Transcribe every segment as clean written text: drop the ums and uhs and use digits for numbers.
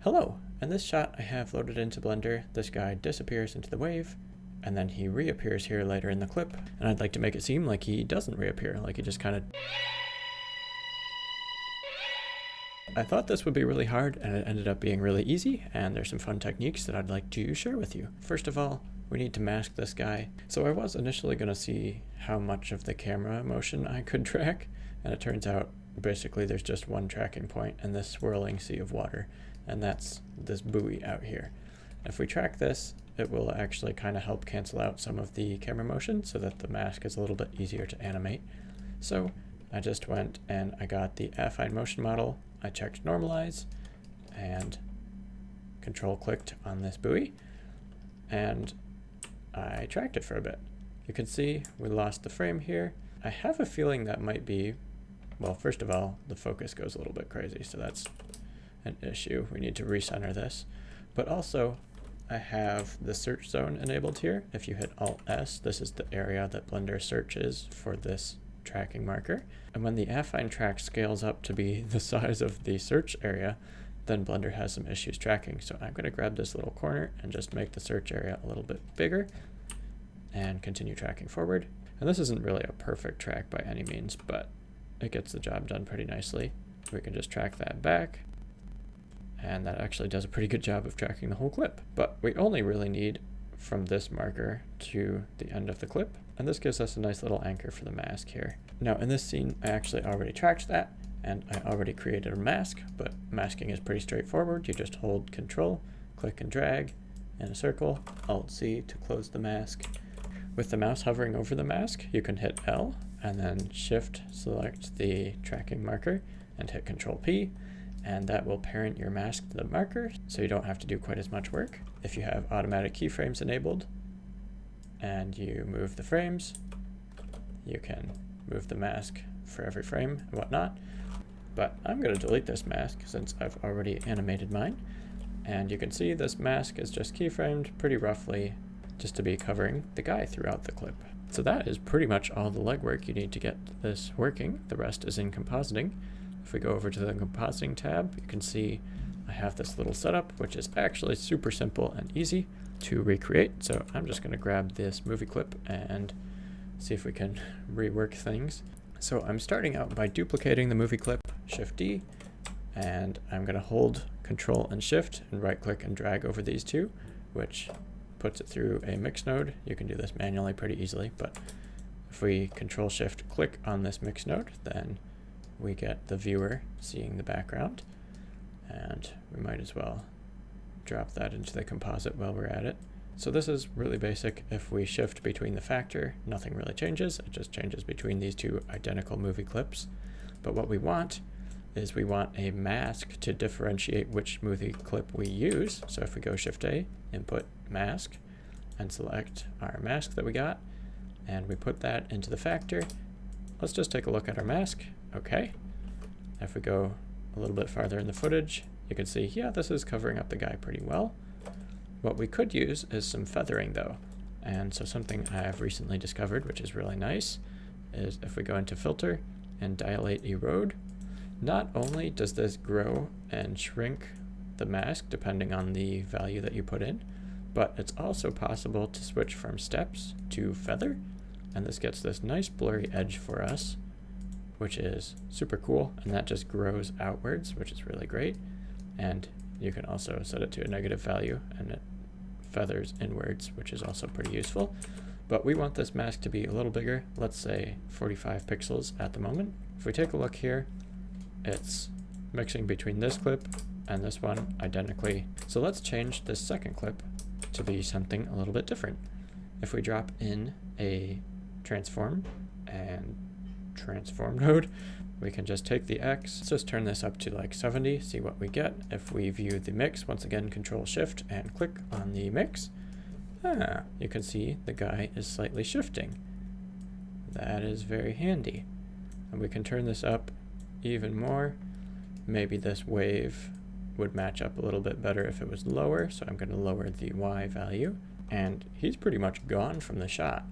Hello! In this shot I have loaded into Blender, this guy disappears into the wave, and then he reappears here later in the clip, and I'd like to make it seem like he doesn't reappear, like he just kind of... I thought this would be really hard, and it ended up being really easy, and there's some fun techniques that I'd like to share with you. First of all, we need to mask this guy. So I was initially going to see how much of the camera motion I could track, and it turns out basically there's just one tracking point in this swirling sea of water, and that's this buoy out here. If we track this, it will actually kind of help cancel out some of the camera motion so that the mask is a little bit easier to animate. So I just went and I got the affine motion model, I checked normalize, and control clicked on this buoy, and I tracked it for a bit. You can see we lost the frame here. I have a feeling that might be, well, first of all, the focus goes a little bit crazy, so that's an issue. We need to recenter this. But also, I have the search zone enabled here. If you hit Alt-S, this is the area that Blender searches for this tracking marker. And when the affine track scales up to be the size of the search area, then Blender has some issues tracking. So I'm going to grab this little corner and just make the search area a little bit bigger and continue tracking forward. And this isn't really a perfect track by any means, but it gets the job done pretty nicely. We can just track that back, and that actually does a pretty good job of tracking the whole clip. But we only really need from this marker to the end of the clip, and this gives us a nice little anchor for the mask here. Now in this scene, I actually already tracked that, and I already created a mask, but masking is pretty straightforward. You just hold Control, click and drag in a circle, Alt-C to close the mask. With the mouse hovering over the mask, you can hit L, and then Shift select the tracking marker, and hit Control-P, and that will parent your mask to the marker, so you don't have to do quite as much work. If you have automatic keyframes enabled, and you move the frames, you can move the mask for every frame and whatnot. But I'm going to delete this mask since I've already animated mine, and you can see this mask is just keyframed pretty roughly just to be covering the guy throughout the clip. So that is pretty much all the legwork you need to get this working. The rest is in compositing. If we go over to the compositing tab, you can see I have this little setup, which is actually super simple and easy to recreate. So I'm just going to grab this movie clip and see if we can rework things. So I'm starting out by duplicating the movie clip, Shift D, and I'm going to hold Control and Shift and right click and drag over these two, which puts it through a mix node. You can do this manually pretty easily, but if we Control Shift click on this mix node, then we get the viewer seeing the background, and we might as well drop that into the composite while we're at it. So this is really basic. If we shift between the factor, nothing really changes. It just changes between these two identical movie clips. But what we want is we want a mask to differentiate which movie clip we use. So if we go Shift A, input mask, and select our mask that we got, and we put that into the factor, let's just take a look at our mask. Okay. If we go a little bit farther in the footage, you can see, yeah, this is covering up the guy pretty well. What we could use is some feathering though. And so something I've recently discovered, which is really nice, is if we go into Filter and Dilate Erode, not only does this grow and shrink the mask depending on the value that you put in, but it's also possible to switch from steps to feather, and this gets this nice blurry edge for us, which is super cool, and that just grows outwards, which is really great. And you can also set it to a negative value, and it feathers inwards, which is also pretty useful. But we want this mask to be a little bigger, let's say 45 pixels at the moment. If we take a look here, it's mixing between this clip and this one identically. So let's change this second clip to be something a little bit different. If we drop in a transform and transform node, we can just take the X, let's just turn this up to like 70, see what we get. If we view the mix, once again, Control Shift and click on the mix, you can see the guy is slightly shifting. That is very handy. And we can turn this up even more. Maybe this wave would match up a little bit better if it was lower, so I'm going to lower the Y value. And he's pretty much gone from the shot.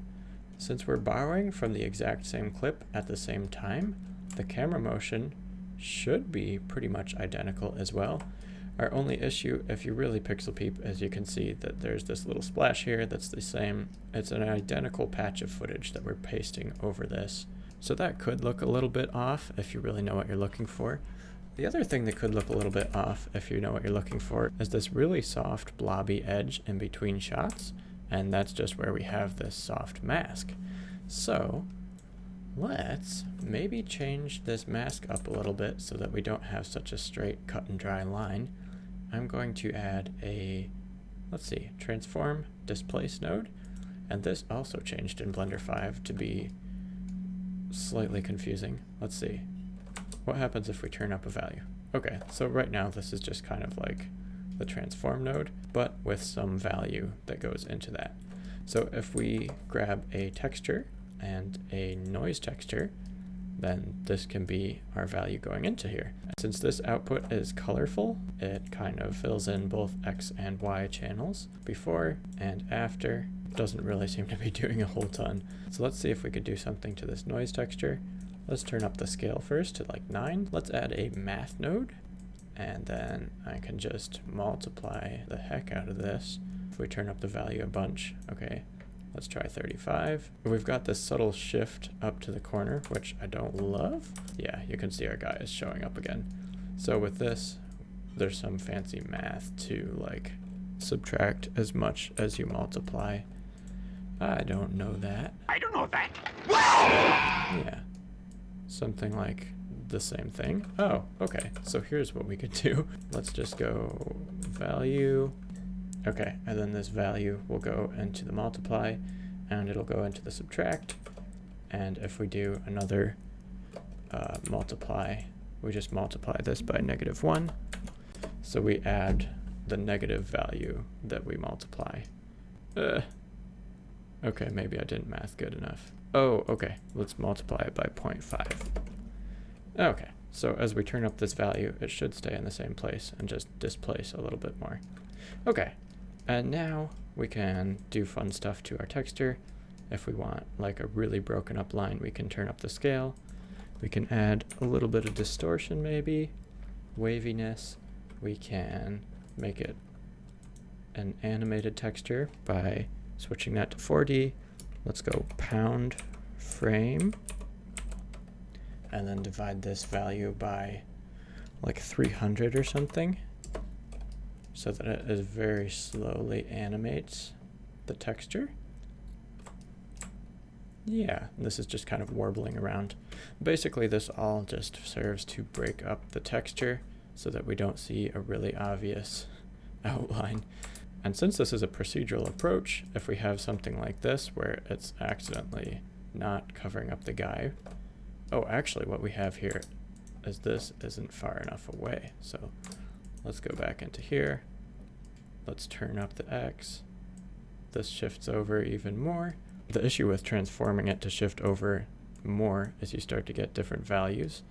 Since we're borrowing from the exact same clip at the same time, the camera motion should be pretty much identical as well. Our only issue, if you really pixel peep, as you can see that there's this little splash here that's the same. It's an identical patch of footage that we're pasting over this. So that could look a little bit off if you really know what you're looking for. The other thing that could look a little bit off if you know what you're looking for is this really soft blobby edge in between shots, and that's just where we have this soft mask. So let's maybe change this mask up a little bit so that we don't have such a straight cut and dry line. I'm going to add a, let's see, transform displace node, and this also changed in Blender 5 to be slightly confusing. Let's see. What happens if we turn up a value? Okay, so right now this is just kind of like the transform node, but with some value that goes into that. So if we grab a texture and a noise texture, then this can be our value going into here. Since this output is colorful, it kind of fills in both X and Y channels. Before and after doesn't really seem to be doing a whole ton. So let's see if we could do something to this noise texture. Let's turn up the scale first to like 9. Let's add a math node, and then I can just multiply the heck out of this. If we turn up the value a bunch, okay, let's try 35. We've got this subtle shift up to the corner, which I don't love. Yeah, you can see our guy is showing up again. So with this, there's some fancy math to like subtract as much as you multiply. I don't know that. I don't know that. Yeah. Something like the same thing. Oh, okay. So here's what we could do. Let's just go value. Okay, and then this value will go into the multiply, and it'll go into the subtract. And if we do another multiply, we just multiply this by -1. So we add the negative value that we multiply. Okay, maybe I didn't math good enough. Oh, okay, let's multiply it by 0.5. Okay, so as we turn up this value, it should stay in the same place and just displace a little bit more. Okay, and now we can do fun stuff to our texture. If we want like a really broken up line, we can turn up the scale. We can add a little bit of distortion maybe, waviness. We can make it an animated texture by switching that to 4D. Let's go pound frame, and then divide this value by like 300 or something, so that it is very slowly animates the texture. Yeah, this is just kind of warbling around. Basically, this all just serves to break up the texture so that we don't see a really obvious outline. And since this is a procedural approach, if we have something like this where it's accidentally not covering up the guy, oh, actually what we have here is this isn't far enough away. So let's go back into here. Let's turn up the X. This shifts over even more. The issue with transforming it to shift over more is you start to get different values.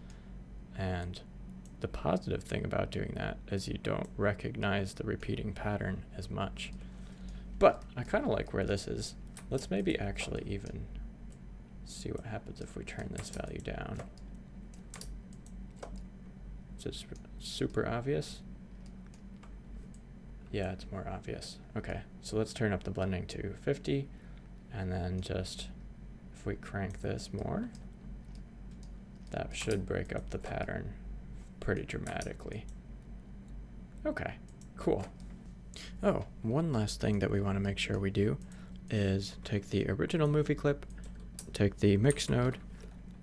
And the positive thing about doing that is you don't recognize the repeating pattern as much. But I kind of like where this is. Let's maybe actually even see what happens if we turn this value down. Is it super obvious? Yeah, it's more obvious. Okay, so let's turn up the blending to 50, and then just, if we crank this more, that should break up the pattern pretty dramatically. Okay, cool. Oh, one last thing that we want to make sure we do is take the original movie clip, take the mix node,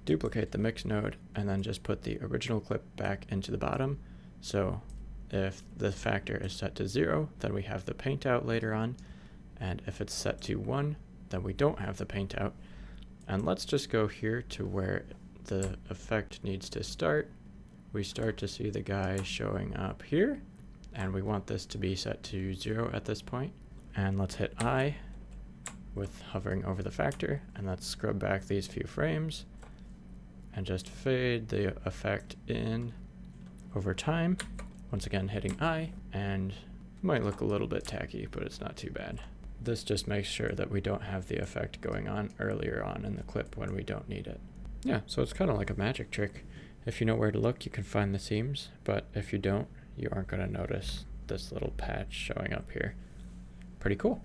duplicate the mix node, and then just put the original clip back into the bottom. So if the factor is set to 0, then we have the paint out later on, and if it's set to 1, then we don't have the paint out. And let's just go here to where the effect needs to start. We start to see the guy showing up here, and we want this to be set to 0 at this point. And let's hit I with hovering over the factor, and let's scrub back these few frames and just fade the effect in over time. Once again, hitting I, and it might look a little bit tacky, but it's not too bad. This just makes sure that we don't have the effect going on earlier on in the clip when we don't need it. Yeah, so it's kind of like a magic trick. If you know where to look, you can find the seams, but if you don't, you aren't going to notice this little patch showing up here. Pretty cool.